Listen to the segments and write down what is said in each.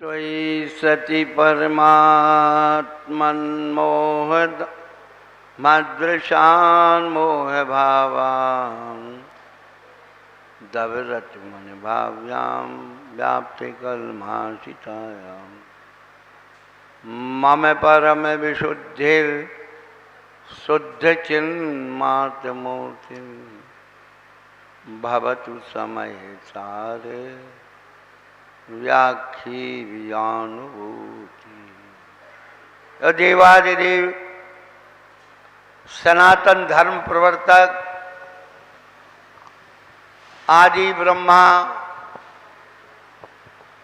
त्वयि सति परमात्मन्मोहद मदृशान् मोहभावान् दविरत मन भाव्यां व्याप्ति कल्माषितायां मम परम विशुद्धिर शुद्ध चिन्मात्रमूर्ति भवतु समय सारे व्याख्यी व्यानुभूति। देवादिदेव सनातन धर्म प्रवर्तक आदि ब्रह्मा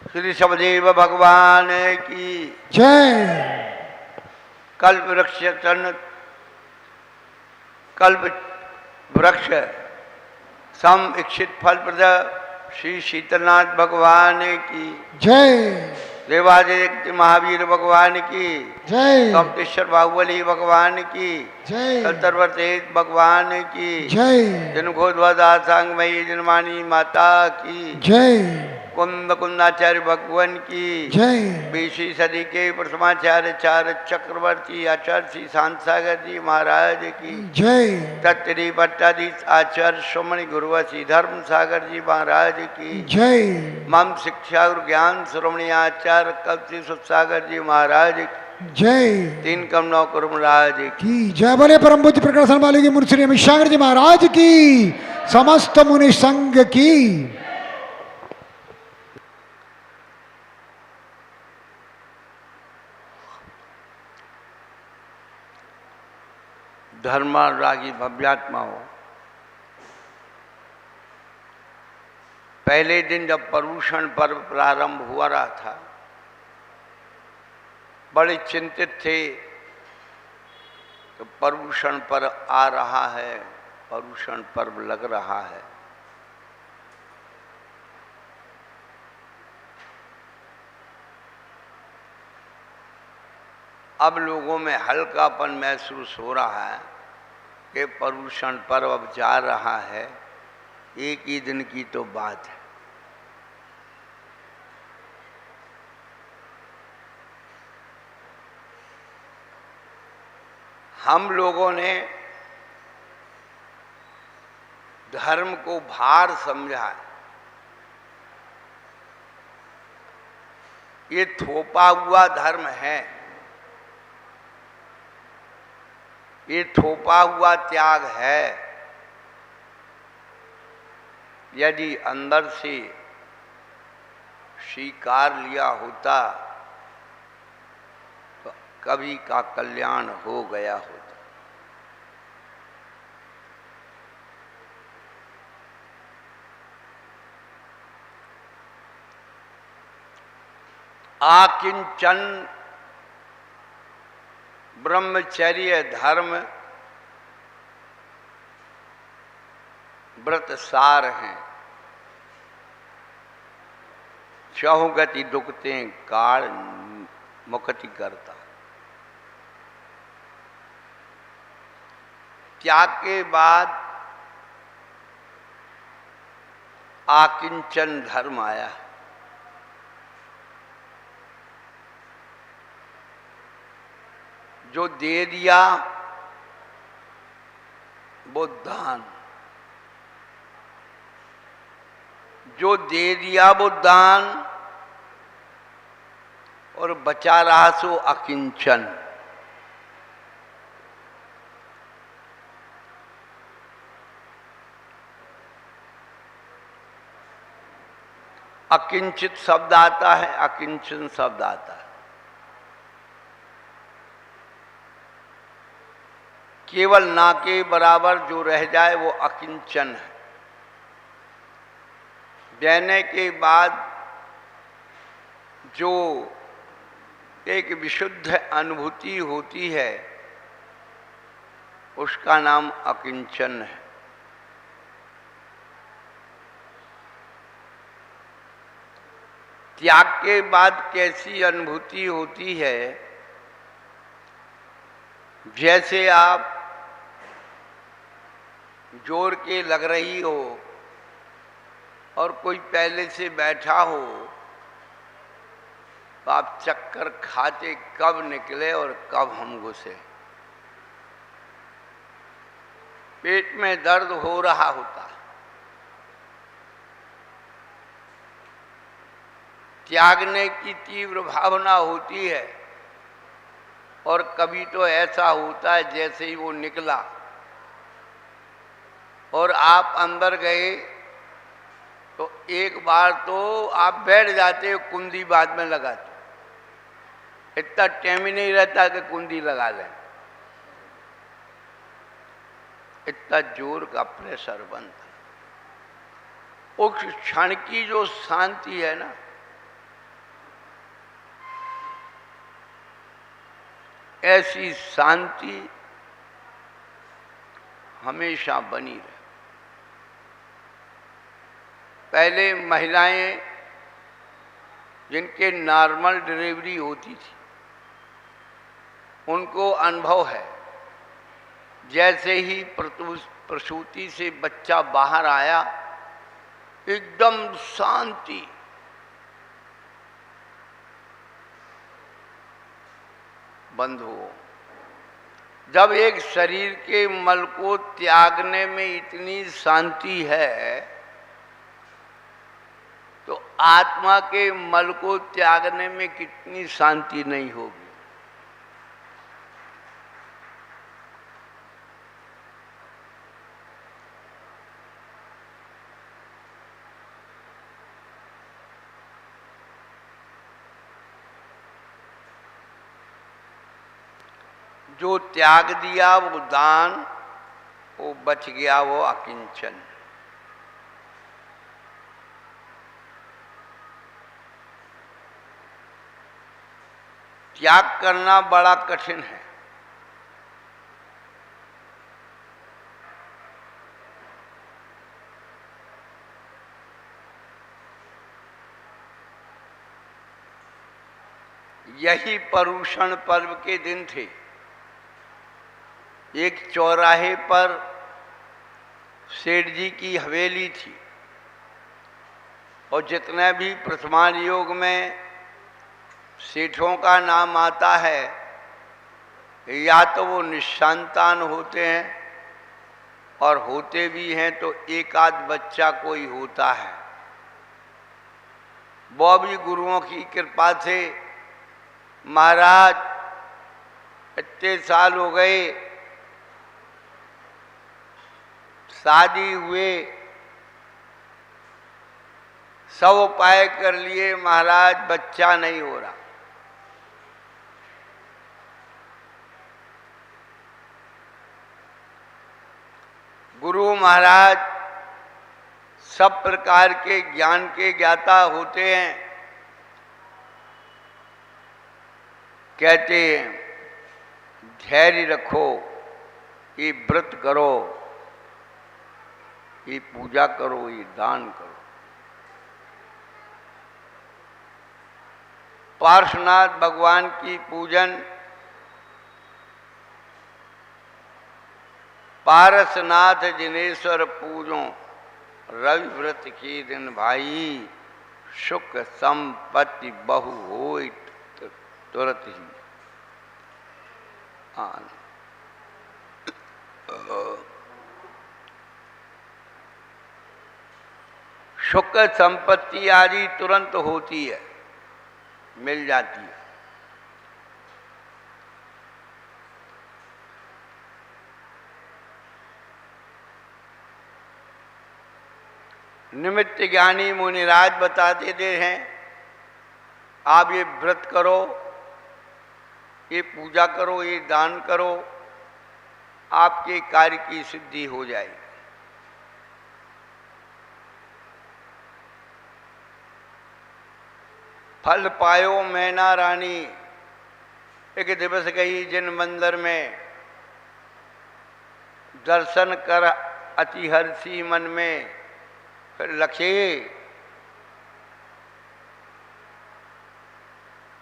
श्री शबदेव भगवान की जय। कल्प वृक्ष सम इच्छित फल प्रद श्री शीतलनाथ भगवान की जय। देवादिदेव महावीर भगवान की जय। कमतेश्वर बाहुबली भगवान की जय। कलतरवर्तेज भगवान की जय। जन्मोद्वादासांगमयी जन्मानी माता की जय। कुंद कुंदाचार्य भगवान की जय। 20वीं सदी के प्रथमाचार्य चार चक्रवर्ती आचार्य श्री शांत सागर जी महाराज की जय। तत्री भट्टाधीश आचार्य श्रोमणी गुरुवशी धर्म सागर जी महाराज की जय। मम शिक्षा और ज्ञान श्रोमणी आचार्य कल्पी सागर जी महाराज की जय। 3 कम 9 कुर्मराज की जय। बोले परम बुद्धि प्रकाशन वाले की मुर्शी अमित सागर जी महाराज की समस्त मुनि संघ की। धर्मानुरागी भव्यात्माओं, पहले दिन जब पर्युषण पर्व प्रारंभ हुआ रहा था, बड़े चिंतित थे कि पर्युषण पर्व आ रहा है, पर्युषण पर्व लग रहा है। अब लोगों में हल्कापन महसूस हो रहा है कि पर्युषण पर्व अब जा रहा है, एक ही दिन की तो बात है। हम लोगों ने धर्म को भार समझा है। ये थोपा हुआ धर्म है, ये थोपा हुआ त्याग है। यदि अंदर से स्वीकार लिया होता तो कभी का कल्याण हो गया होता। आकिंचन ब्रह्मचर्य धर्म व्रत सार हैं। चहुगति दुखते काल मुक्ति करता। त्याग के बाद आकिंचन धर्म आया। जो दे दिया वो दान, जो दे दिया वो दान, और बचा रहा सो अकिंचन। अकिंचित शब्द आता है, अकिंचन शब्द आता है। केवल ना के बराबर जो रह जाए वो अकिंचन है। देने के बाद जो एक विशुद्ध अनुभूति होती है उसका नाम अकिंचन है। त्याग के बाद कैसी अनुभूति होती है? जैसे आप जोर के लग रही हो और कोई पहले से बैठा हो तो आप चक्कर खाते कब निकले और कब हम घुसे। पेट में दर्द हो रहा होता, त्यागने की तीव्र भावना होती है, और कभी तो ऐसा होता है जैसे ही वो निकला और आप अंदर गए तो एक बार तो आप बैठ जाते हो, कुंडी बाद में लगाते, इतना टाइम ही नहीं रहता कि कुंडी लगा लें, इतना जोर का प्रेशर बनता। उस क्षण की जो शांति है ना, ऐसी शांति हमेशा बनी रहे। पहले महिलाएं जिनके नॉर्मल डिलीवरी होती थी, उनको अनुभव है, जैसे ही प्रसूति से बच्चा बाहर आया एकदम शांति, बंद हो। जब एक शरीर के मल को त्यागने में इतनी शांति है, तो आत्मा के मल को त्यागने में कितनी शांति नहीं होगी। जो त्याग दिया वो दान, वो बच गया वो अकिंचन। त्याग करना बड़ा कठिन है। यही पर्युषण पर्व के दिन थे। एक चौराहे पर सेठ जी की हवेली थी, और जितने भी प्रथमान योग में सेठों का नाम आता है, या तो वो निसंतान होते हैं, और होते भी हैं तो एक आध बच्चा कोई होता है। वो भी गुरुओं की कृपा से, महाराज इतने साल हो गए, शादी हुए, सब उपाय कर लिए, महाराज बच्चा नहीं हो रहा। गुरु महाराज सब प्रकार के ज्ञान के ज्ञाता होते हैं, कहते हैं धैर्य रखो, ये व्रत करो, ये पूजा करो, ये दान करो। पार्श्वनाथ भगवान की पूजन, पारसनाथ जिनेश्वर पूजो, रवि व्रत की दिन भाई, सुख संपत्ति बहु होई तुरत ही आन। सुख संपत्ति आदि तुरंत होती है, मिल जाती है। निमित्त ज्ञानी मुनिराज बताते थे हैं, आप ये व्रत करो, ये पूजा करो, ये दान करो, आपके कार्य की सिद्धि हो जाएगी। फल पायो मैना रानी, एक दिवस गई जिन मंदिर में, दर्शन कर अति हर्षी मन में, फिर लखे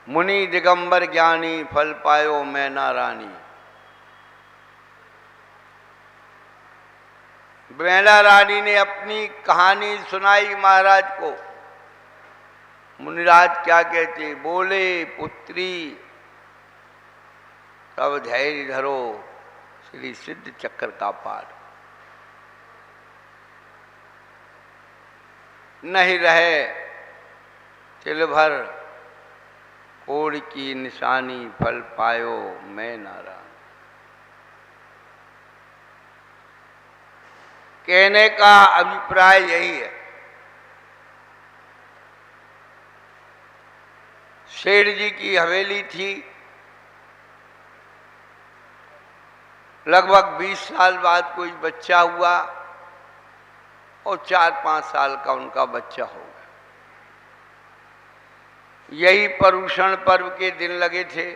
मुनि दिगंबर ज्ञानी, फल पायो मैना रानी। मैना रानी ने अपनी कहानी सुनाई महाराज को, मुनिराज क्या कहते, बोले पुत्री तब धैर्य धरो श्री सिद्ध चक्र का पार, नहीं रहे तिल भर कोड़ की निशानी, फल पायो मैं नारायण। कहने का अभिप्राय यही है। सेठ जी की हवेली थी, लगभग 20 साल बाद कोई बच्चा हुआ और 4-5 साल का उनका बच्चा हो गया। यही पर्युषण पर्व के दिन लगे थे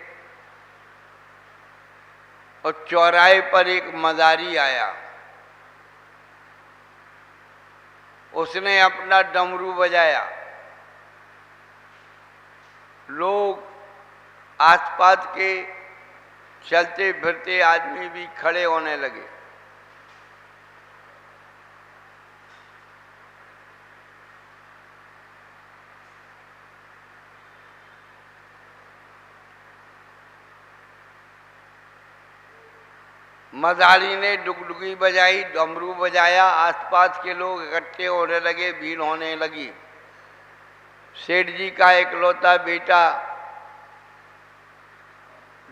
और चौराहे पर एक मदारी आया। उसने अपना डमरू बजाया, लोग आसपास के चलते फिरते आदमी भी खड़े होने लगे। मदारी ने डुगडुगी बजाई, डमरू बजाया, आसपास के लोग इकट्ठे होने लगे, भीड़ होने लगी। सेठ जी का इकलौता बेटा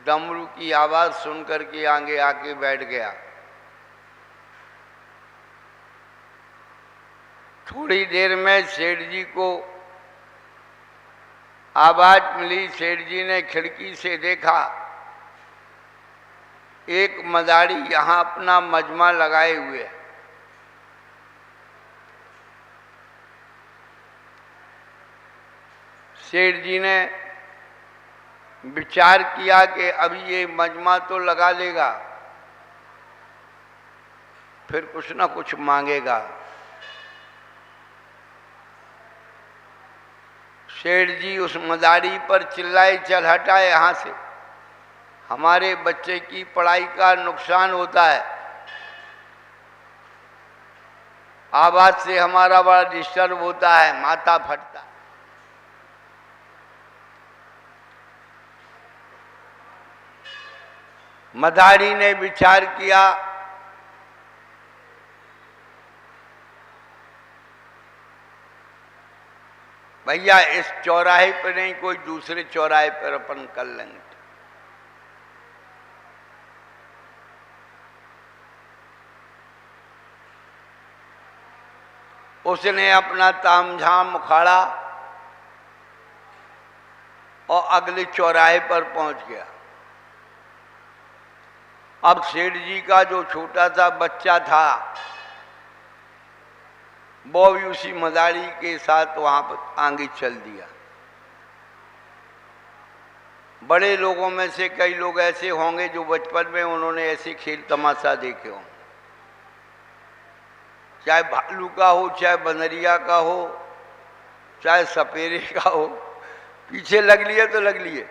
डमरू की आवाज सुन करके आगे आके बैठ गया। थोड़ी देर में सेठ जी को आवाज मिली। सेठ जी ने खिड़की से देखा, एक मदारी यहां अपना मजमा लगाए हुए है। सेठ जी ने विचार किया कि अभी ये मजमा तो लगा लेगा, फिर कुछ ना कुछ मांगेगा। सेठ जी उस मदारी पर चिल्लाए, चल हटा यहां से, हमारे बच्चे की पढ़ाई का नुकसान होता है, आवाज से हमारा बड़ा डिस्टर्ब होता है, माथा फटता है। मदारी ने विचार किया, भैया इस चौराहे पर नहीं, कोई दूसरे चौराहे पर अपन कर लेंगे। उसने अपना तामझाम उखाड़ा और अगले चौराहे पर पहुंच गया। अब सेठ जी का जो छोटा सा बच्चा था वो भी उसी मदारी के साथ वहां पर आगे चल दिया। बड़े लोगों में से कई लोग ऐसे होंगे जो बचपन में उन्होंने ऐसे खेल तमाशा देखे हों, चाहे भालू का हो, चाहे बनरिया का हो, चाहे सपेरे का हो, पीछे लग लिए तो लग लिए।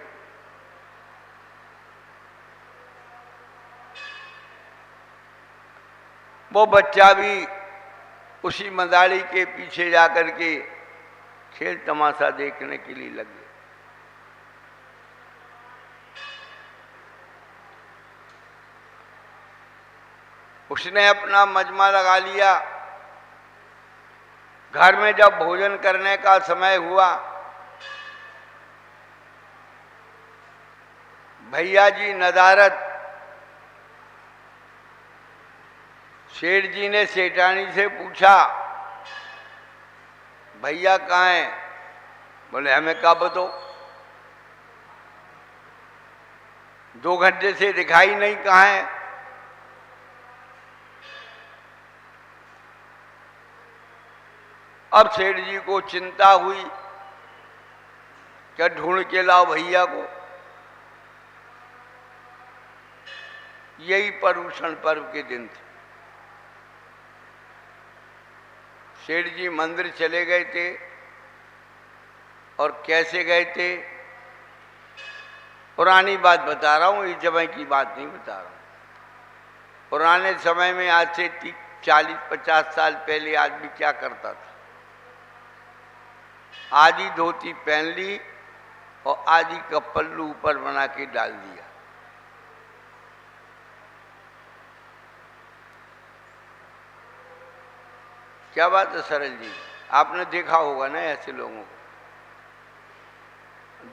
वो बच्चा भी उसी मदारी के पीछे जाकर के खेल तमाशा देखने के लिए लग गया। उसने अपना मजमा लगा लिया। घर में जब भोजन करने का समय हुआ, भैया जी नदारत, सेठ जी ने सेठानी से पूछा, भैया कहाँ हैं? बोले हमें क्या बताओ, 2 घंटे से दिखाई नहीं, कहाँ है? अब सेठ जी को चिंता हुई, क्या ढूंढ के लाओ भैया को। यही पर्युषण पर्व के दिन थे। सेठ जी मंदिर चले गए थे और कैसे गए थे, पुरानी बात बता रहा हूं, इस समय की बात नहीं बता रहा हूं। पुराने समय में आज से 40-50 साल पहले आदमी क्या करता था, आधी धोती पहन ली और आधी का पल्लू ऊपर बना के डाल दिया। क्या बात है सरल जी, आपने देखा होगा ना ऐसे लोगों को।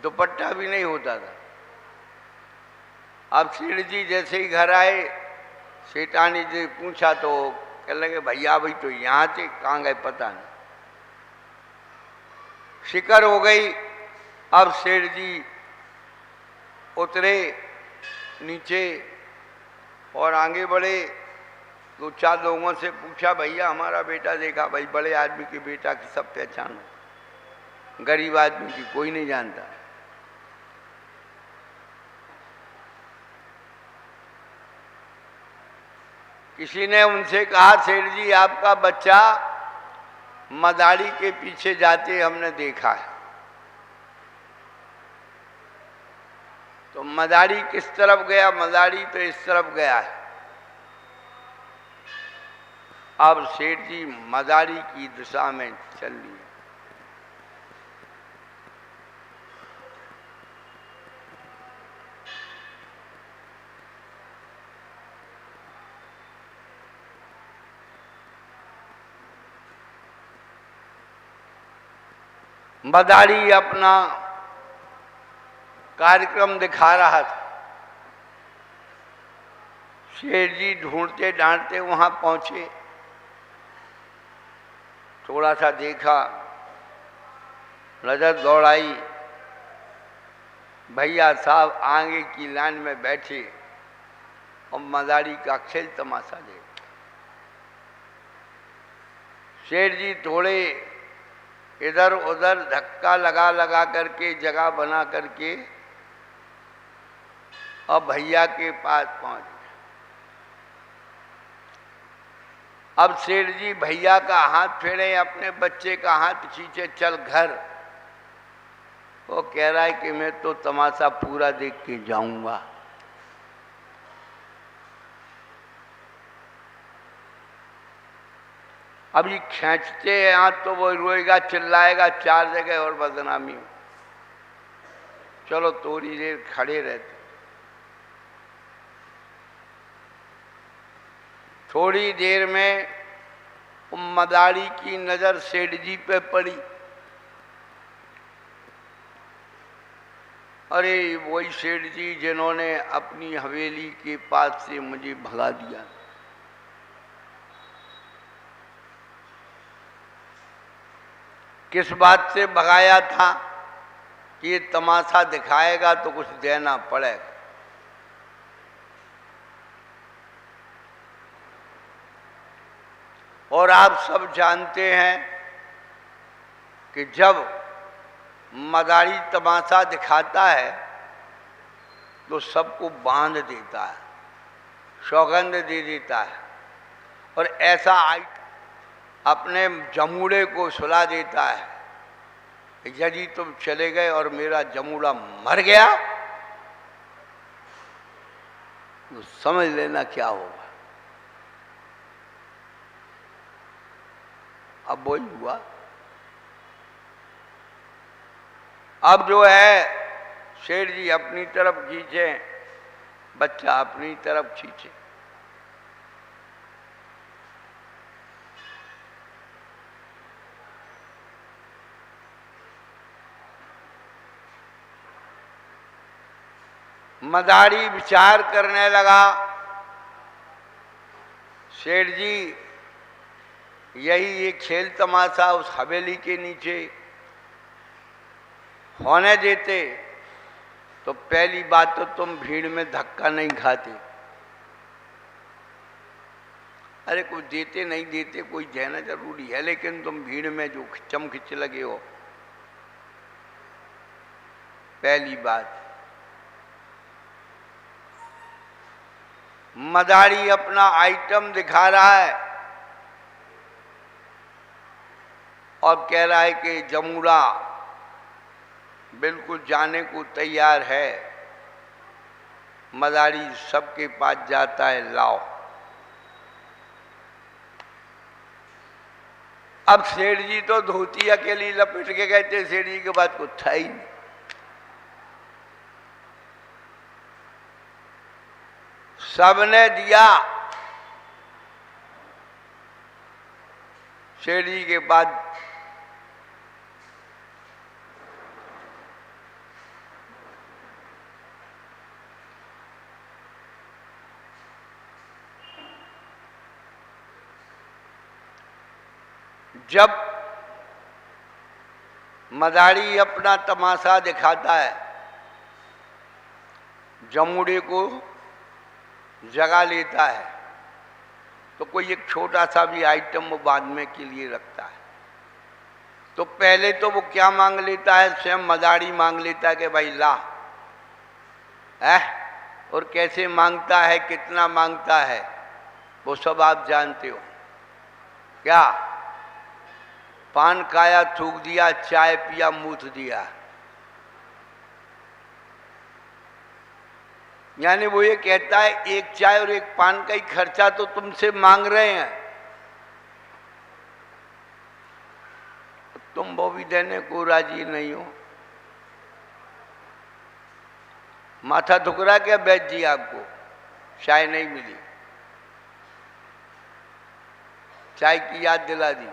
दुपट्टा भी नहीं होता था। अब सेठ जी जैसे ही घर आए, सेठानी जी पूछा तो कहने लगे भैया भाई तो यहाँ थे, कहाँ गए पता नहीं। शिकर हो गई। अब सेठ जी उतरे नीचे और आगे बढ़े। दो चार लोगों से पूछा भैया हमारा बेटा देखा। भाई बड़े आदमी के बेटा की सब पहचान, गरीब आदमी की कोई नहीं जानता। किसी ने उनसे कहा सेठ जी आपका बच्चा मदारी के पीछे जाते हमने देखा है। तो मदारी किस तरफ गया? मदारी तो इस तरफ गया है। अब सेठ जी मदारी की दिशा में चल लिए। मदारी अपना कार्यक्रम दिखा रहा था। सेठ जी ढूंढते ढांढते वहां पहुंचे। थोड़ा सा देखा, नजर दौड़ाई, भैया साहब आगे की लाइन में बैठे और मदारी का खेल तमाशा देख। सेठ जी थोड़े इधर उधर धक्का लगा लगा करके जगह बना करके अब भैया के पास पहुंच गए। अब सेठ जी भैया का हाथ फेरे, अपने बच्चे का हाथ खींचे, चल घर। वो कह रहा है कि मैं तो तमाशा पूरा देख के जाऊंगा। अब ये खींचते हैं हाथ तो वो रोएगा चिल्लाएगा, चार जगह और बदनामी हो। चलो थोड़ी देर खड़े रहते। थोड़ी देर में मदारी की नजर सेठ जी पे पड़ी। अरे वही सेठ जी जिन्होंने अपनी हवेली के पास से मुझे भगा दिया। किस बात से भगाया था कि ये तमाशा दिखाएगा तो कुछ देना पड़ेगा। और आप सब जानते हैं कि जब मदारी तमाशा दिखाता है तो सबको बांध देता है, सौगंध दे देता है और ऐसा अपने जमूड़े को सुला देता है, यदि तुम चले गए और मेरा जमूड़ा मर गया तो समझ लेना क्या होगा। अब वही हुआ। अब जो है शेर जी अपनी तरफ खींचे, बच्चा अपनी तरफ खींचे। मदारी विचार करने लगा, शेर जी यही ये खेल तमाशा उस हवेली के नीचे होने देते तो पहली बात तो तुम भीड़ में धक्का नहीं खाते। अरे कोई देते नहीं देते कोई देना जरूरी है, लेकिन तुम भीड़ में जो खिच्चम खिच्च लगे हो, पहली बात। मदारी अपना आइटम दिखा रहा है और कह रहा है कि जमूरा बिल्कुल जाने को तैयार है। मदारी सबके पास जाता है, लाओ। अब सेठ जी तो धोती अकेली लपेट के गए थे, सेठ जी के बाद कुछ था ही नहीं। सबने दिया, सेठ जी के बाद जब मदारी अपना तमाशा दिखाता है, जमुड़े को जगा लेता है, तो कोई एक छोटा सा भी आइटम वो बाद में के लिए रखता है। तो पहले तो वो क्या मांग लेता है, स्वयं मदारी मांग लेता है कि भाई ला है, और कैसे मांगता है, कितना मांगता है, वो सब आप जानते हो। क्या पान खाया, थूक दिया, चाय पिया, मूत दिया, यानी वो ये कहता है एक चाय और एक पान का ही खर्चा तो तुमसे मांग रहे हैं, तुम वो भी देने को राजी नहीं हो। माथा दुख रहा क्या बैठ जी आपको? चाय नहीं मिली, चाय की याद दिला दी।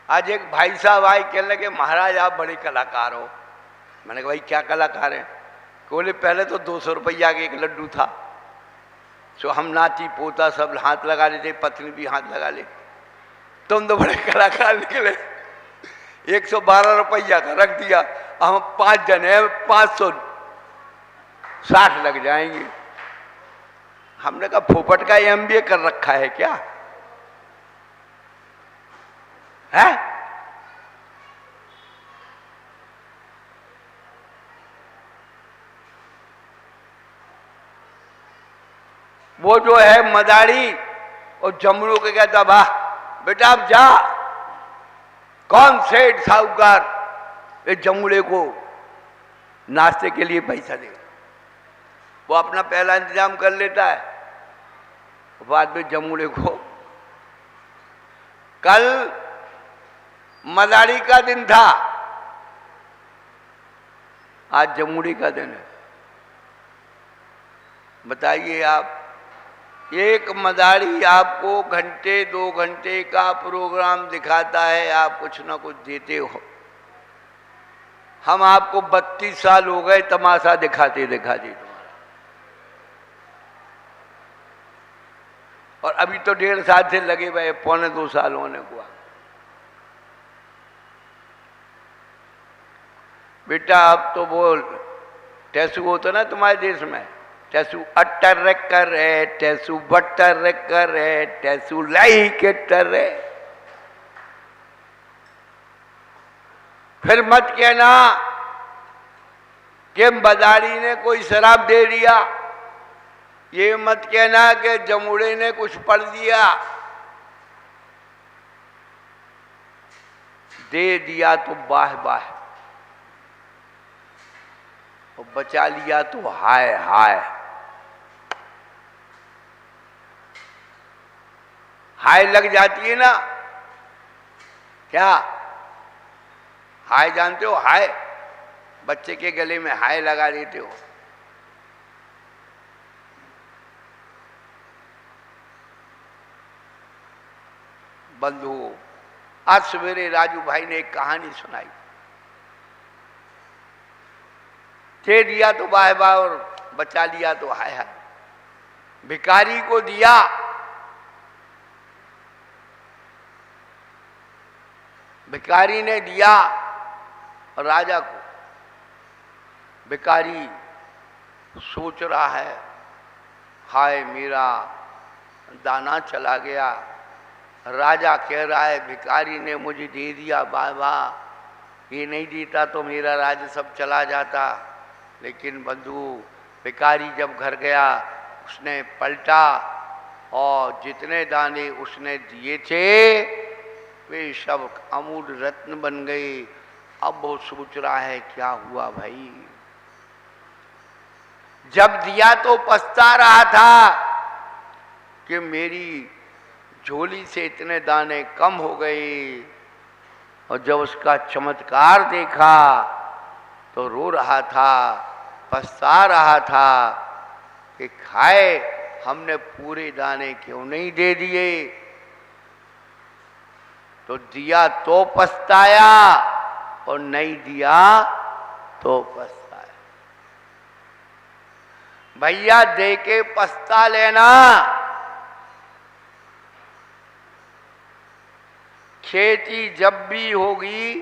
आज एक भाई साहब आए, कहने लगे महाराज आप बड़े कलाकार हो। मैंने कहा भाई क्या कलाकार हैं? बोले पहले तो 200 रुपया के एक लड्डू था, सो हम नाती पोता सब हाथ लगा लेते, पत्नी भी हाथ लगा ले। तुम तो बड़े कलाकार निकले, 112 रुपया का रख दिया, हम 5 जने हैं, 560 लग जाएंगे। हमने कहा फोपट का MBA कर रखा है क्या है? वो जो है मदारी और जमरू के कहता वाह बेटा अब जा, कौन सेठ साहूकार ये जमुड़े को नाश्ते के लिए पैसा देगा? वो अपना पहला इंतजाम कर लेता है, बाद में जमुड़े को। कल मदारी का दिन था, आज जमुड़ी का दिन है। बताइए आप, एक मदारी आपको घंटे 2 घंटे का प्रोग्राम दिखाता है, आप कुछ ना कुछ देते हो। हम आपको 32 साल हो गए तमाशा दिखाते दिखाते तुम्हारा, और अभी तो 1.5 साल से लगे हुए, 1.25 साल होने को। बेटा अब तो बोल, टैसू होता ना तुम्हारे देश में, टैसू अटर कर है, टैसू बटर कर है, टैसू लाई के टर है। फिर मत कहना कि मदारी ने कोई शराब दे दिया, ये मत कहना कि जमुड़े ने कुछ पढ़ दिया। दे दिया तो बाह बाह, और बचा लिया तो हाय हाय। हाय लग जाती है ना, क्या हाय जानते हो? हाय बच्चे के गले में हाय लगा देते हो। बंधु, आज सवेरे राजू भाई ने एक कहानी सुनाई। दे दिया तो बाय बाय और बचा लिया तो हाय हाय। भिखारी को दिया, भिखारी ने दिया राजा को। भिखारी सोच रहा है हाय मेरा दाना चला गया। राजा कह रहा है भिखारी ने मुझे दे दिया, वाह वाह, ये नहीं देता तो मेरा राज्य सब चला जाता। लेकिन बंधु, भिखारी जब घर गया उसने पलटा और जितने दाने उसने दिए थे वे सब अमूल्य रत्न बन गए। अब वो सोच रहा है क्या हुआ भाई, जब दिया तो पछता रहा था कि मेरी झोली से इतने दाने कम हो गए, और जब उसका चमत्कार देखा तो रो रहा था, पछता रहा था कि खाए हमने पूरे दाने क्यों नहीं दे दिए। तो दिया तो पछताया और नहीं दिया तो पछताया। भैया दे के पछता लेना। खेती जब भी होगी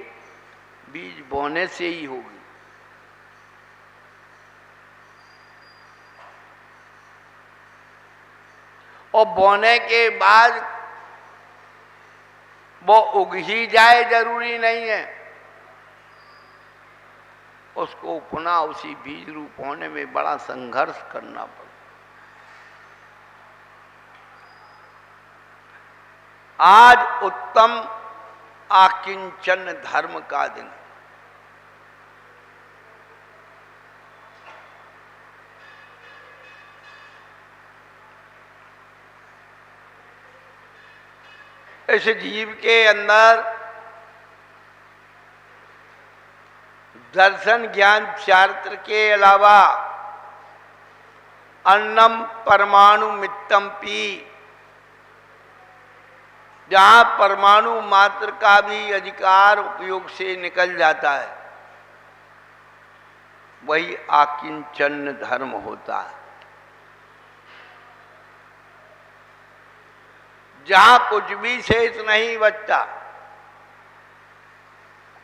बीज बोने से ही होगी। और बोने के बाद वो उग ही जाए जरूरी नहीं है, उसको पुनः उसी बीज रूप होने में बड़ा संघर्ष करना पड़ता। आज उत्तम आकिंचन धर्म का दिन है। इस जीव के अंदर दर्शन ज्ञान चारित्र के अलावा अन्नम परमाणु मित्तम पी, जहां परमाणु मात्र का भी अधिकार उपयोग से निकल जाता है, वही आकिंचन धर्म होता है। जहां कुछ भी शेष नहीं बचता,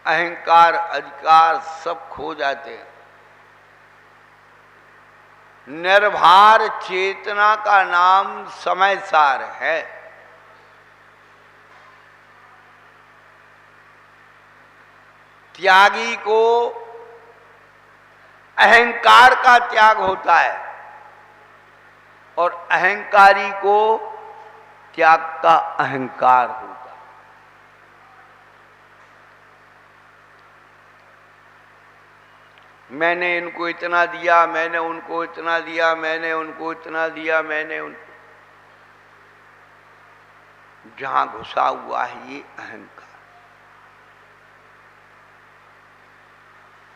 अहंकार अधिकार सब खो जाते हैं। निर्भार चेतना का नाम समय सार है। त्यागी को अहंकार का त्याग होता है और अहंकारी को त्याग का अहंकार होता। मैंने इनको इतना दिया, मैंने उनको इतना दिया, मैंने उनको इतना दिया, मैंने उन जहां घुसा हुआ है ये अहंकार।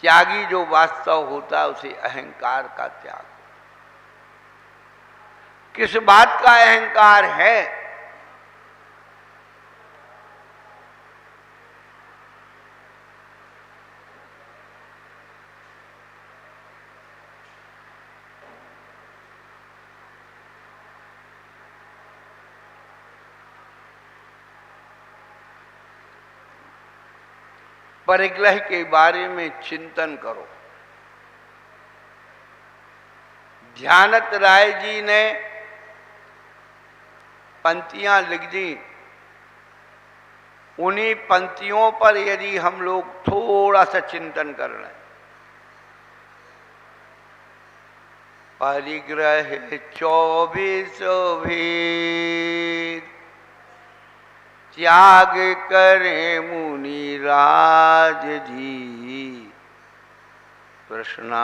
त्यागी जो वास्तव होता है उसे अहंकार का त्याग। किस बात का अहंकार है? परिग्रह के बारे में चिंतन करो। ध्यानत राय जी ने पंक्तियां लिख दी। उन्हीं पंक्तियों पर यदि हम लोग थोड़ा सा चिंतन कर लें, परिग्रह 24 भेद त्याग करे मुनि राज जी, कृष्णा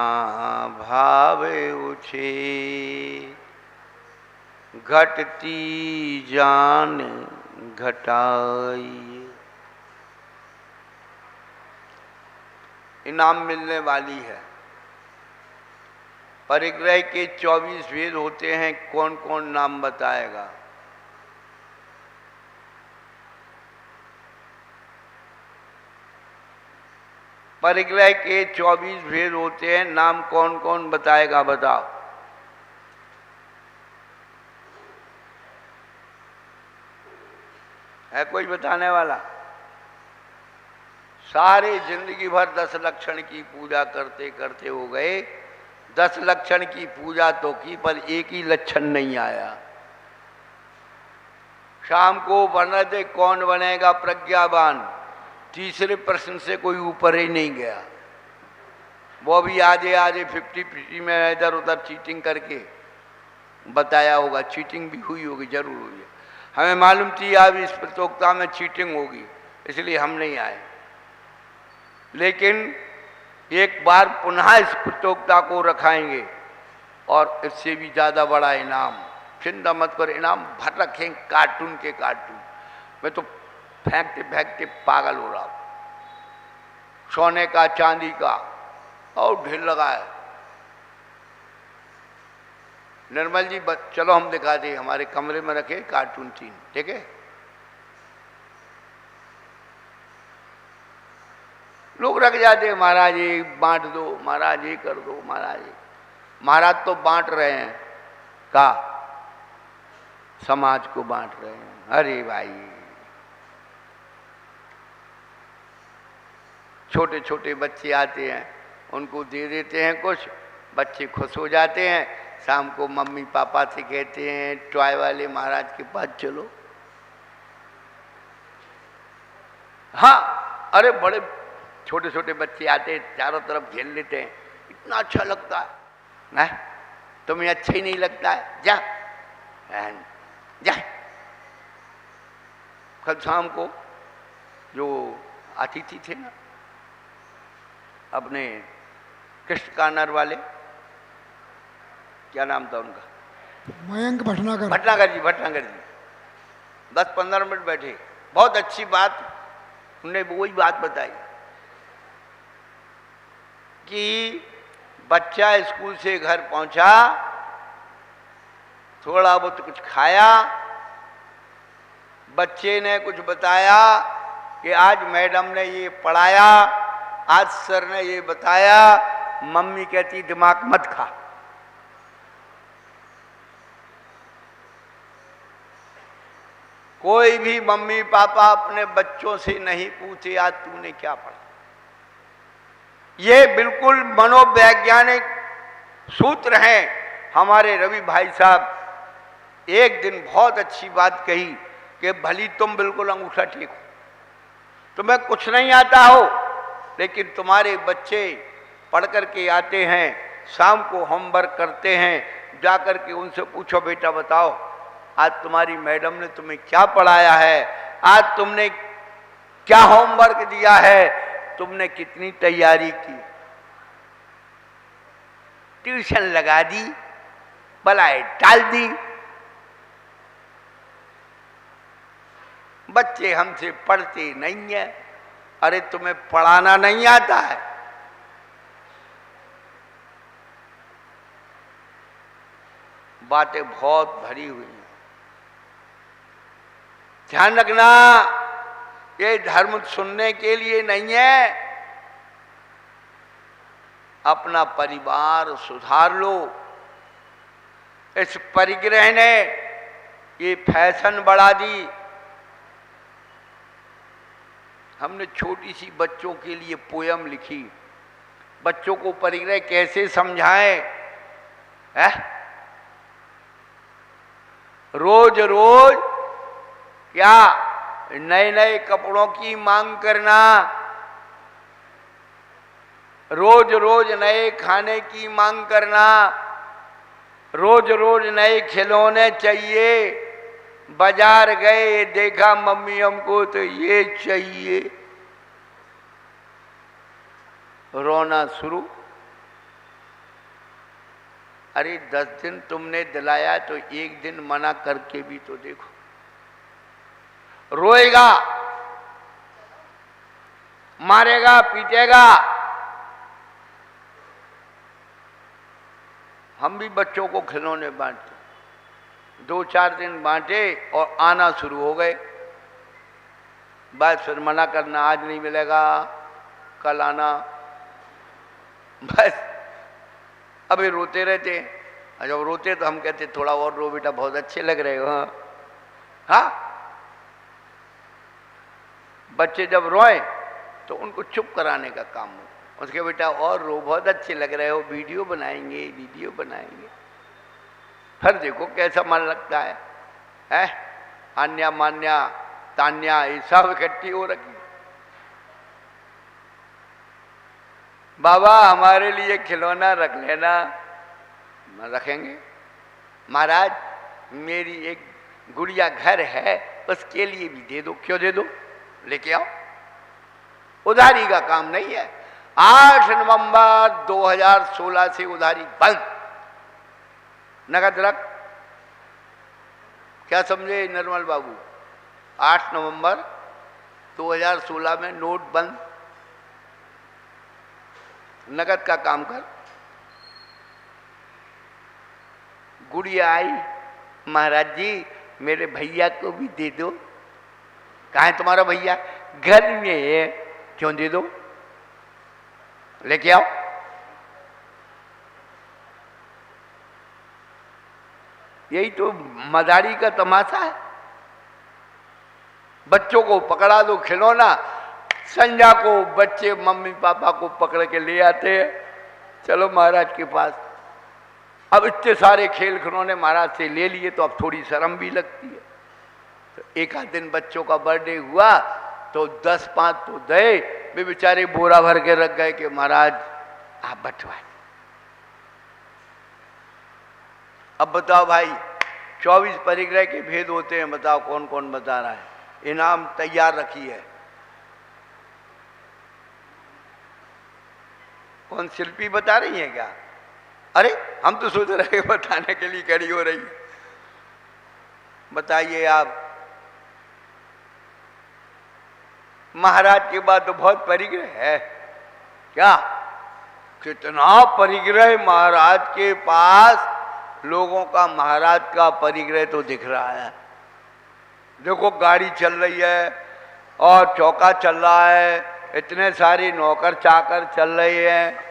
भावे उछे घटती जान घटाई। इनाम मिलने वाली है। परिग्रह के 24 भेद होते हैं। कौन कौन नाम बताएगा? परिग्रह के 24 भेद होते हैं, नाम कौन कौन बताएगा? बताओ। है कोई बताने वाला? सारे जिंदगी भर 10 लक्षण की पूजा करते करते हो गए। 10 लक्षण की पूजा तो की, पर एक ही लक्षण नहीं आया। शाम को बना दे कौन बनेगा प्रज्ञावान, तीसरे प्रश्न से कोई ऊपर ही नहीं गया। वो भी आधे आधे 50-50 में इधर उधर चीटिंग करके बताया होगा। चीटिंग भी हुई होगी, जरूर हुई है। हमें मालूम थी अब इस प्रतियोगिता में चीटिंग होगी, इसलिए हम नहीं आए। लेकिन एक बार पुनः इस प्रतियोगिता को रखाएंगे और इससे भी ज़्यादा बड़ा इनाम चिंता मत कर, इनाम भर रखे कार्टून के कार्टून। मैं तो फेंकते फेंकते पागल हो रहा हूं। सोने का, चांदी का और ढेर लगा है। निर्मल जी चलो हम दिखा दें, हमारे कमरे में रखे कार्टून 3, ठीक है। लोग रख जाते हैं, महाराज ये बांट दो, महाराज ये कर दो, महाराज ये। महाराज तो बांट रहे हैं, का समाज को बांट रहे हैं। अरे भाई, छोटे छोटे बच्चे आते हैं, उनको दे देते हैं कुछ, बच्चे खुश हो जाते हैं। शाम को मम्मी पापा से कहते हैं टॉय वाले महाराज के पास चलो। हाँ, अरे बड़े छोटे छोटे बच्चे आते हैं, चारों तरफ घेर लेते हैं, इतना अच्छा लगता है ना। तुम्हें अच्छा ही नहीं लगता है, जा जा। कल शाम को जो अतिथि थे ना अपने कृष्ण कार्नर वाले, क्या नाम था उनका, मयंक भटनागर, भटनागर जी 10-15 मिनट बैठे, बहुत अच्छी बात उन्होंने वही बात बताई कि बच्चा स्कूल से घर पहुंचा, थोड़ा बहुत कुछ खाया, बच्चे ने कुछ बताया कि आज मैडम ने ये पढ़ाया, आज सर ने ये बताया। मम्मी कहती दिमाग मत खा। कोई भी मम्मी पापा अपने बच्चों से नहीं पूछे आज तूने क्या पढ़ा। ये बिल्कुल मनोवैज्ञानिक सूत्र हैं। हमारे रवि भाई साहब एक दिन बहुत अच्छी बात कही कि भली तुम बिल्कुल अंगूठा टेको, तुम्हें कुछ नहीं आता हो, लेकिन तुम्हारे बच्चे पढ़ करके आते हैं, शाम को होमवर्क करते हैं, जाकर के उनसे पूछो बेटा बताओ आज तुम्हारी मैडम ने तुम्हें क्या पढ़ाया है, आज तुमने क्या होमवर्क दिया है, तुमने कितनी तैयारी की। ट्यूशन लगा दी, बलाए टाल दी, बच्चे हमसे पढ़ते नहीं है। अरे तुम्हें पढ़ाना नहीं आता है, बातें बहुत भरी हुई हैं। ध्यान रखना, ये धर्म सुनने के लिए नहीं है। अपना परिवार सुधार लो। इस परिग्रह ने ये फैशन बढ़ा दी। हमने छोटी सी बच्चों के लिए पोयम लिखी, बच्चों को परिग्रह कैसे समझाएं। है रोज रोज क्या नए नए कपड़ों की मांग करना, रोज रोज नए खाने की मांग करना, रोज रोज नए खिलौने चाहिए। बाजार गए, देखा मम्मी हमको तो ये चाहिए, रोना शुरू। अरे 10 दिन तुमने दिलाया तो एक दिन मना करके भी तो देखो। रोएगा, मारेगा, पीटेगा। हम भी बच्चों को खिलौने बांटते, 2-4 दिन बांटे और आना शुरू हो गए। बस फिर मना करना, आज नहीं मिलेगा, कल आना। बस अभी रोते रहते हैं। जब रोते तो हम कहते थोड़ा और रो बेटा, बहुत अच्छे लग रहे हो। हाँ, बच्चे जब रोए तो उनको चुप कराने का काम हो। उसके बेटा और रो, बहुत अच्छे लग रहे हो, वीडियो बनाएंगे, वीडियो बनाएंगे। फिर देखो कैसा मन लगता है? अन्या मान्या तान्या ये सब इकट्ठी हो रखी। बाबा हमारे लिए खिलौना रख लेना। रखेंगे। महाराज मेरी एक गुड़िया घर है, उसके लिए भी दे दो। क्यों दे दो, लेके आओ। उधारी का काम नहीं है। 8 नवंबर 2016 से उधारी बंद। नगद रख, क्या समझे निर्मल बाबू? 8 नवंबर 2016 में नोट बंद, नगद का काम कर। गुड़िया आई, महाराज जी मेरे भैया को भी दे दो। कहाँ है तुम्हारा भैया? घर में है। क्यों दे दो? लेके आओ। यही तो मदारी का तमाशा है। बच्चों को पकड़ा दो खिलौना, संध्या को बच्चे मम्मी पापा को पकड़ के ले आते हैं, चलो महाराज के पास। अब इतने सारे खेल खिलौने महाराज से ले लिए तो अब थोड़ी शर्म भी लगती है। तो एक आध दिन बच्चों का बर्थडे हुआ तो 10-5 तो दे, वे बेचारे बोरा भर के रख गए कि महाराज आप बंटवाए। अब बताओ भाई, 24 परिग्रह के भेद होते हैं, बताओ कौन कौन बता रहा है? इनाम तैयार रखी है। कौन शिल्पी बता रही है क्या? अरे हम तो सोच रहे बताने के लिए खड़ी हो रही है। बताइए आप। महाराज के बाद तो बहुत परिग्रह है। क्या कितना परिग्रह महाराज के पास? लोगों का महाराज का परिग्रह तो दिख रहा है। देखो गाड़ी चल रही है और चौका चल रहा है, इतने सारे नौकर चाकर चल रहे हैं।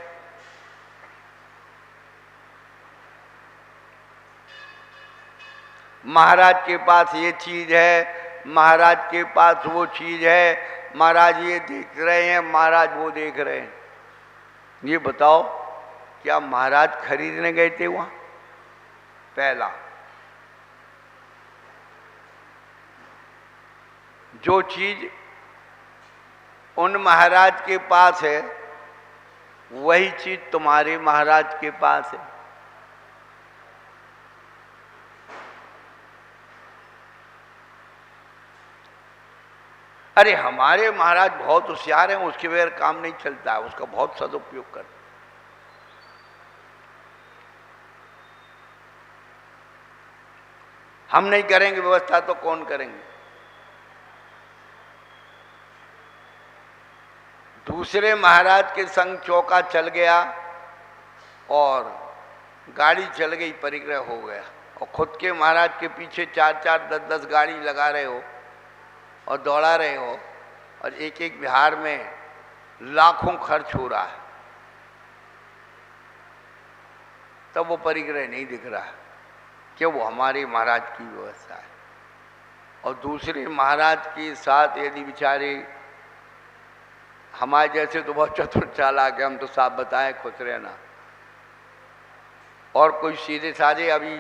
महाराज के पास ये चीज है, महाराज के पास वो चीज है, महाराज ये देख रहे हैं, महाराज वो देख रहे हैं। ये बताओ क्या महाराज खरीदने गए थे वहां? पहला, जो चीज उन महाराज के पास है वही चीज तुम्हारे महाराज के पास है। अरे हमारे महाराज बहुत होशियार हैं, उसके बगैर काम नहीं चलता है, उसका बहुत सदुपयोग करते। हम नहीं करेंगे व्यवस्था तो कौन करेंगे? दूसरे महाराज के संग चौका चल गया और गाड़ी चल गई, परिग्रह हो गया, और खुद के महाराज के पीछे 4-4, 10-10 गाड़ी लगा रहे हो और दौड़ा रहे हो, और एक एक बिहार में लाखों खर्च हो रहा है, तब वो परिग्रह नहीं दिख रहा है कि वो हमारे महाराज की व्यवस्था है। और दूसरे महाराज के साथ यदि बेचारे हमारे जैसे तो बहुत चतुर चालाक है, हम तो साफ बताएं खुश रहना, और कोई सीधे साधे। अभी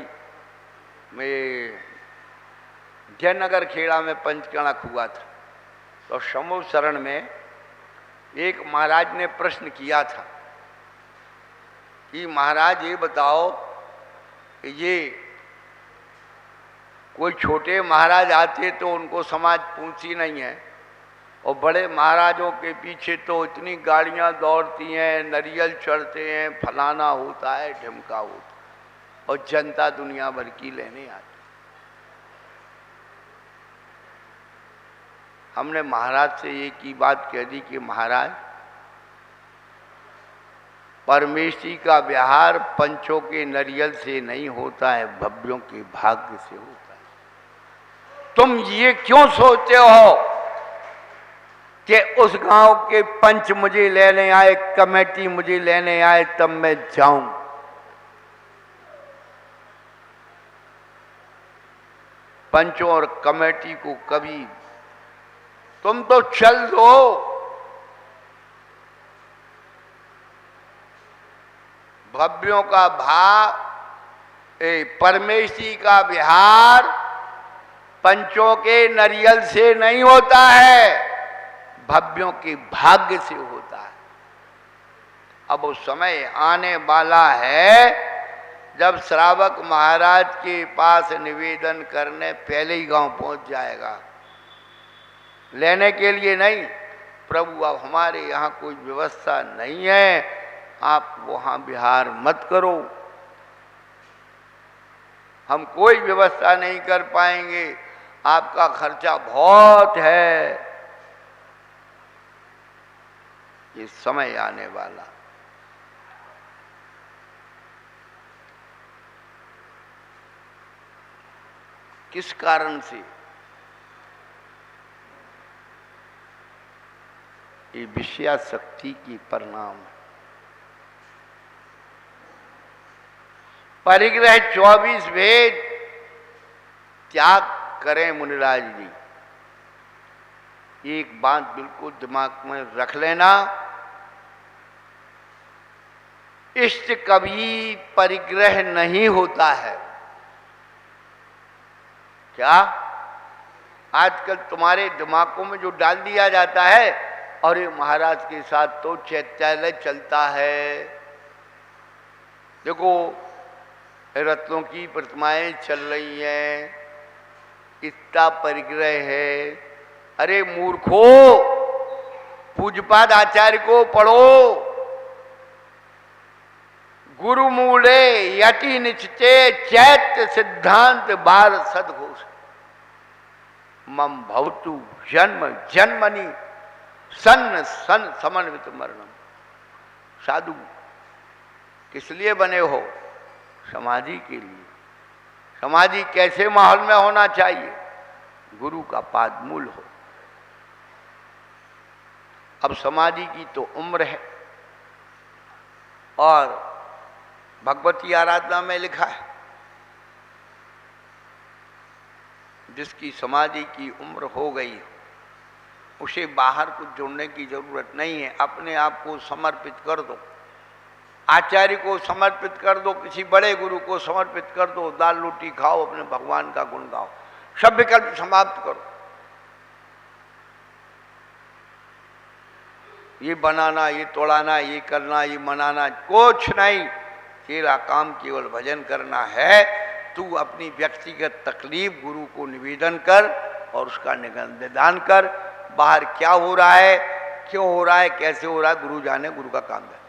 मैं जयनगर खेड़ा में पंचकणक हुआ था, तो समूह शरण में एक महाराज ने प्रश्न किया था कि महाराज ये बताओ कि ये कोई छोटे महाराज आते तो उनको समाज पूछती नहीं है, और बड़े महाराजों के पीछे तो इतनी गाड़ियां दौड़ती हैं, नरियल चढ़ते हैं, फलाना होता है, ढिमका होता है, और जनता दुनिया भर की लेने आती। हमने महाराज से एक ही बात कह दी कि महाराज परमेश्वरी का व्यवहार पंचों के नरियल से नहीं होता है, भव्यों के भाग्य से होता है। तुम ये क्यों सोचते हो कि उस गांव के पंच मुझे लेने आए, कमेटी मुझे लेने आए, तब मैं जाऊं? पंचों और कमेटी को कभी तुम तो चल दो। भव्यों का भाव, परमेश्वरी का विहार पंचों के नरियल से नहीं होता है, भव्यों के भाग्य से होता है। अब वो समय आने वाला है जब श्रावक महाराज के पास निवेदन करने पहले ही गांव पहुंच जाएगा, लेने के लिए नहीं। प्रभु अब हमारे यहाँ कोई व्यवस्था नहीं है, आप वहाँ विहार मत करो। हम कोई व्यवस्था नहीं कर पाएंगे, आपका खर्चा बहुत है। ये समय आने वाला। किस कारण से? ये विषयाशक्ति की परिणाम है। परिग्रह 24 भेद त्याग करें मुनिराज जी। एक बात बिल्कुल दिमाग में रख लेना, इष्ट कभी परिग्रह नहीं होता है। क्या आजकल तुम्हारे दिमागों में जो डाल दिया जाता है, और ये महाराज के साथ तो चैत्यालय चलता है, देखो रत्नों की प्रतिमाएं चल रही हैं, इतना परिग्रह है। अरे मूर्खो, पूज्यपाद आचार्य को पढ़ो। गुरु मूले यति निश्चे चैत्य सिद्धांत बार सदघोष मम भवतु जन्म जन्मनि सन सन समन्वित मरणम। साधु किस लिए बने हो? समाधि के लिए। समाधि कैसे माहौल में होना चाहिए? गुरु का पाद मूल हो। अब समाधि की तो उम्र है, और भगवती आराधना में लिखा है जिसकी समाधि की उम्र हो गई उसे बाहर कुछ जोड़ने की जरूरत नहीं है। अपने आप को समर्पित कर दो, आचार्य को समर्पित कर दो, किसी बड़े गुरु को समर्पित कर दो, दाल रोटी खाओ, अपने भगवान का गुण गाओ, सब विकल्प समाप्त करो। ये बनाना, ये तोड़ाना, ये करना, ये मनाना कुछ नहीं। तेरा काम केवल भजन करना है। तू अपनी व्यक्तिगत तकलीफ गुरु को निवेदन कर और उसका निदान कर। बाहर क्या हो रहा है, क्यों हो रहा है, कैसे हो रहा है, गुरु जाने, गुरु का काम है।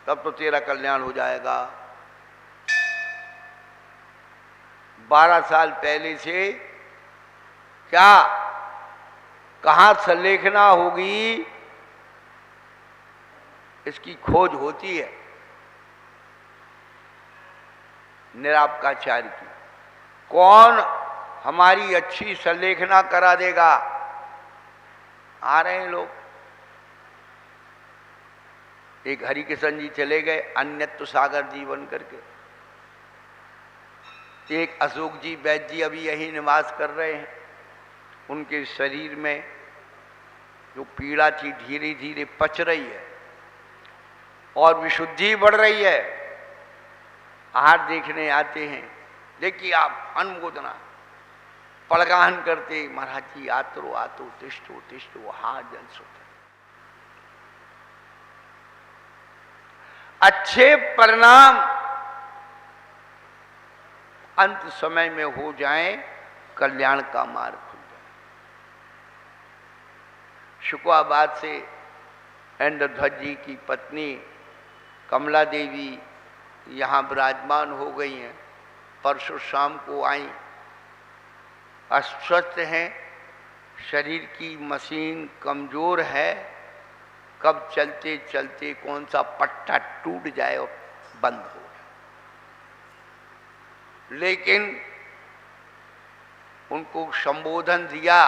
तब तो तेरा कल्याण हो जाएगा। 12 साल पहले से क्या कहाँ संलेखना होगी इसकी खोज होती है निरापकाचार्य की। कौन हमारी अच्छी संलेखना करा देगा? आ रहे हैं लोग। एक हरिकिशन जी चले गए अन्यत्व सागर जी बन करके। एक अशोक जी वैद्य जी अभी यही निवास कर रहे हैं। उनके शरीर में जो पीड़ा थी धीरे धीरे पच रही है और विशुद्धि बढ़ रही है। आहार देखने आते हैं, देखिए आप अनुमोदना पड़गाहन करते, महाराज जी आतरो आतो तिष्ठो तिष्ठो हार जन सोते। अच्छे परिणाम अंत समय में हो जाएं, कल्याण का मार्ग खुल जाए। शुक्लाबाद से इंद्रध्वज जी की पत्नी कमला देवी यहाँ विराजमान हो गई हैं। परसों शाम को आई, अस्वस्थ हैं, शरीर की मशीन कमजोर है, कब चलते चलते कौन सा पट्टा टूट जाए और बंद हो जाए। लेकिन उनको संबोधन दिया।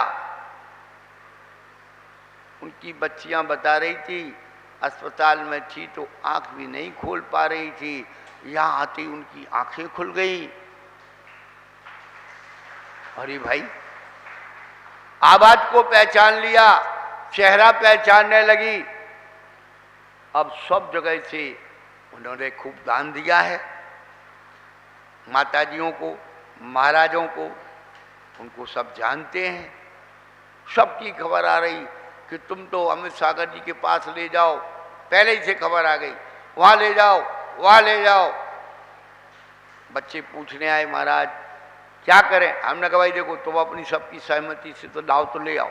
उनकी बच्चियां बता रही थी अस्पताल में थी तो आंख भी नहीं खोल पा रही थी, यहाँ आती उनकी आंखें खुल गई। अरे भाई, आवाज को पहचान लिया, चेहरा पहचानने लगी। अब सब जगह से उन्होंने खूब दान दिया है माताजियों को, महाराजों को, उनको सब जानते हैं। सबकी खबर आ रही कि तुम तो अमित सागर जी के पास ले जाओ, पहले ही से खबर आ गई, वहाँ ले जाओ, वहाँ ले जाओ। बच्चे पूछने आए महाराज क्या करें? हमने कहा भाई देखो तुम अपनी सबकी सहमति से तो लाओ तो ले आओ,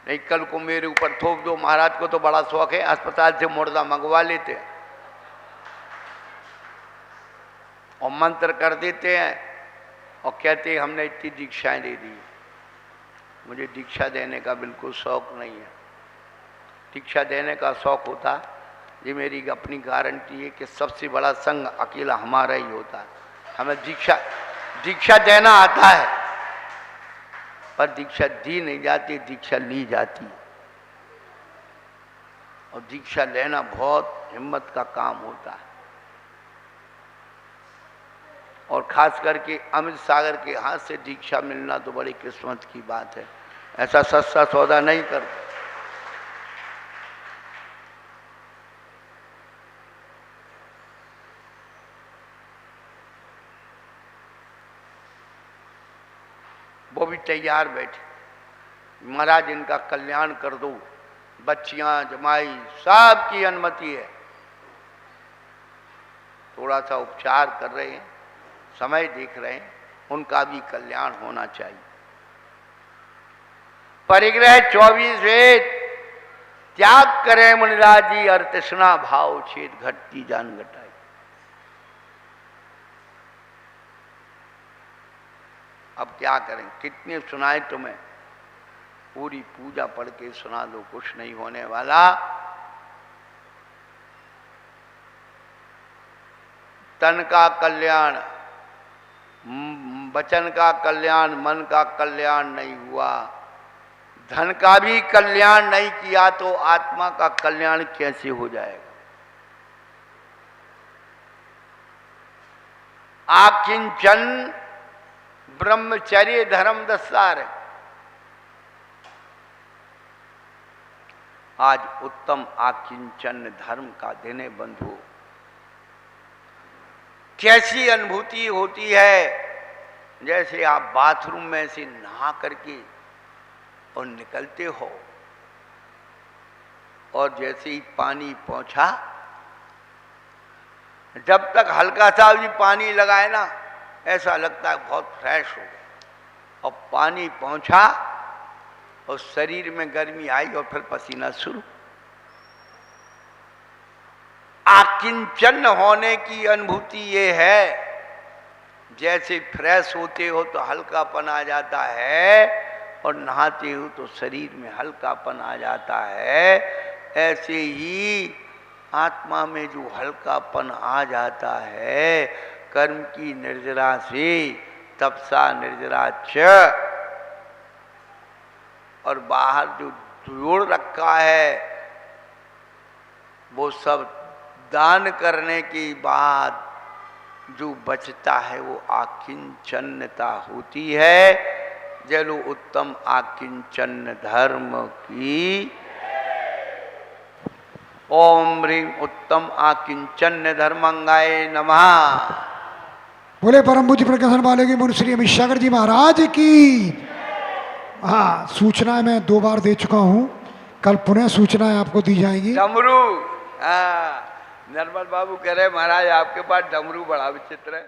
नहीं कल को मेरे ऊपर थोप दो। महाराज को तो बड़ा शौक है, अस्पताल से मुर्दा मंगवा लेते हैं। और मंत्र कर देते हैं और कहते हैं हमने इतनी दीक्षाएं दे दी। मुझे दीक्षा देने का बिल्कुल शौक नहीं है। दीक्षा देने का शौक होता, ये मेरी अपनी गारंटी है कि सबसे बड़ा संघ अकेला हमारा ही होता है। हमें दीक्षा देना आता है, पर दीक्षा दी नहीं जाती, दीक्षा ली जाती है। और दीक्षा लेना बहुत हिम्मत का काम होता है। और खास करके अमित सागर के हाथ से दीक्षा मिलना तो बड़ी किस्मत की बात है। ऐसा सस्ता सौदा नहीं करते। वो भी तैयार बैठे, महाराज इनका कल्याण कर दो, बच्चियां जमाई सबकी अनुमति है। थोड़ा सा उपचार कर रहे हैं, समय देख रहे हैं, उनका भी कल्याण होना चाहिए। परिग्रह 24 वेद त्याग करें मुनिराज जी, और तृष्णा भाव छेद घटती जान घटाई। अब क्या करें, कितने सुनाए तुम्हें, पूरी पूजा पढ़ के सुना दो, कुछ नहीं होने वाला। तन का कल्याण, वचन का कल्याण, मन का कल्याण नहीं हुआ, धन का भी कल्याण नहीं किया तो आत्मा का कल्याण कैसे हो जाएगा। आकिंचन ब्रह्मचर्य धर्म दस्तार। आज उत्तम आकिंचन धर्म का दिन है बंधु। कैसी अनुभूति होती है, जैसे आप बाथरूम में से नहा करके और निकलते हो, और जैसे ही पानी पहुंचा, जब तक हल्का सा भी पानी लगाए ना, ऐसा लगता है बहुत फ्रेश हो गया। और पानी पहुंचा और शरीर में गर्मी आई और फिर पसीना शुरू। आकिंचन होने की अनुभूति ये है, जैसे फ्रेश होते हो तो हल्कापन आ जाता है, और नहाते हो तो शरीर में हल्कापन आ जाता है। ऐसे ही आत्मा में जो हल्कापन आ जाता है, कर्म की निर्जरा से, तपसा निर्जरा च, और बाहर जो जोड़ रखा है वो सब दान करने के बाद जो बचता है वो आकिंचन्यता होती है। जलो उत्तम आकिंचन धर्म की। ओम ह्रीम उत्तम आकिंचन धर्मंगाय नमः। बोले परम पूज्य प्रकाशन वाले की मुनि श्री अमित सागर जी महाराज की। हाँ, सूचनाएं मैं 2 बार दे चुका हूँ, कल पुनः सूचनाएं आपको दी जाएंगी। डमरू, हाँ, नर्मल बाबू कह रहे महाराज आपके पास डमरू बड़ा विचित्र है।